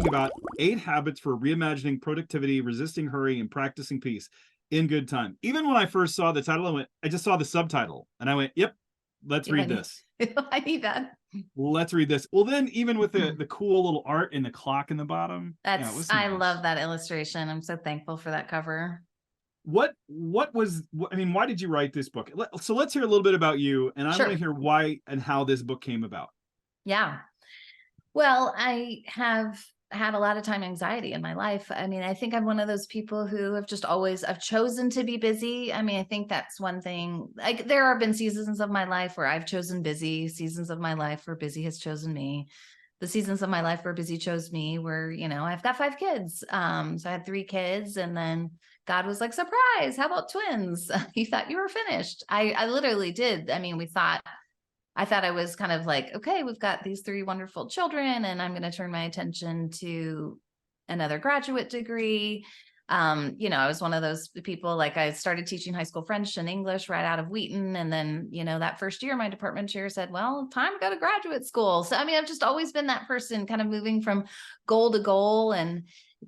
talking about 8 habits for reimagining productivity, resisting hurry, and practicing peace in good time. Even when I first saw the title, I just saw the subtitle and I went, yep, let's read this. I need that. Let's read this. Well, then even with the cool little art and the clock in the bottom. I love that illustration. I'm so thankful for that cover. Why did you write this book? So let's hear a little bit about you, and I want to hear why and how this book came about. Yeah. Well, I have had a lot of time anxiety in my life. I mean, I think I'm one of those people who have just I've chosen to be busy. I mean, I think that's one thing. Like, there have been seasons of my life where I've chosen busy, seasons of my life where busy has chosen me. The seasons of my life where busy chose me were, I've got 5 kids. So I had 3 kids, and then God was like, surprise, how about twins? You thought you were finished. I literally did. I mean, I thought I was kind of like, okay, we've got these 3 wonderful children, and I'm going to turn my attention to another graduate degree. I was one of those people, like, I started teaching high school French and English right out of Wheaton. And then, that first year, my department chair said, well, time to go to graduate school. So, I mean, I've just always been that person, kind of moving from goal to goal and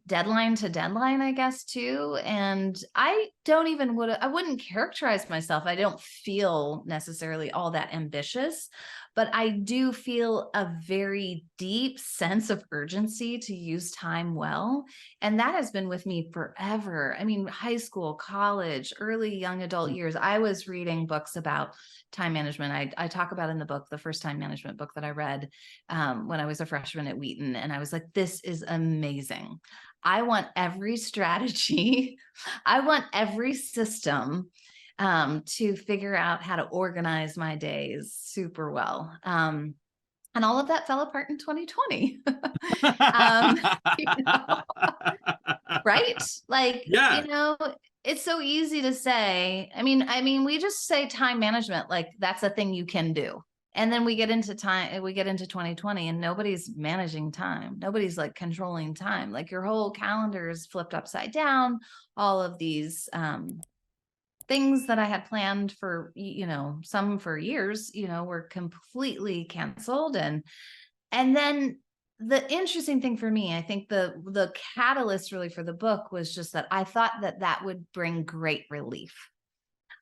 deadline to deadline, I guess, too. And I wouldn't characterize myself. I don't feel necessarily all that ambitious, but I do feel a very deep sense of urgency to use time well. And that has been with me forever. I mean, high school, college, early young adult years, I was reading books about time management. I talk about in the book, the first time management book that I read when I was a freshman at Wheaton. And I was like, this is amazing. I want every strategy. I want every system to figure out how to organize my days super well. And all of that fell apart in 2020. Right? Like, it's so easy to say. I mean, we just say time management, like that's a thing you can do. And then we get into 2020 and nobody's managing time. Nobody's like controlling time. Like, your whole calendar is flipped upside down. All of these things that I had planned for, some for years, were completely canceled. And then the interesting thing for me, I think the catalyst really for the book was just that I thought that would bring great relief.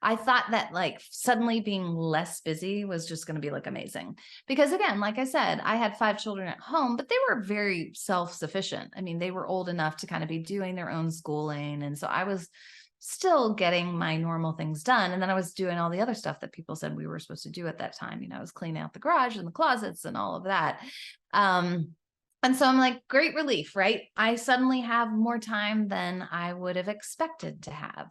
I thought that, like, suddenly being less busy was just going to be like amazing. Because again, like I said, I had 5 children at home, but they were very self-sufficient. I mean, they were old enough to kind of be doing their own schooling. And so I was still getting my normal things done. And then I was doing all the other stuff that people said we were supposed to do at that time. I was cleaning out the garage and the closets and all of that. And so I'm like, great relief, right? I suddenly have more time than I would have expected to have.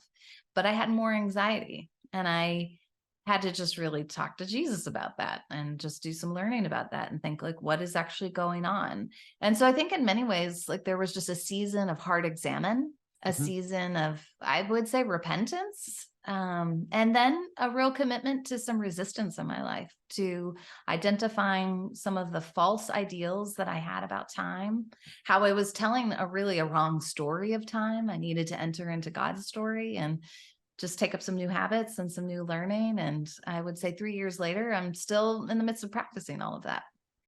But I had more anxiety, and I had to just really talk to Jesus about that and just do some learning about that and think, like, what is actually going on? And so I think in many ways, like, there was just a season of hard examine, a season of, I would say, repentance, and then a real commitment to some resistance in my life, to identifying some of the false ideals that I had about time, how I was telling a wrong story of time. I needed to enter into God's story and just take up some new habits and some new learning. And I would say 3 years later, I'm still in the midst of practicing all of that.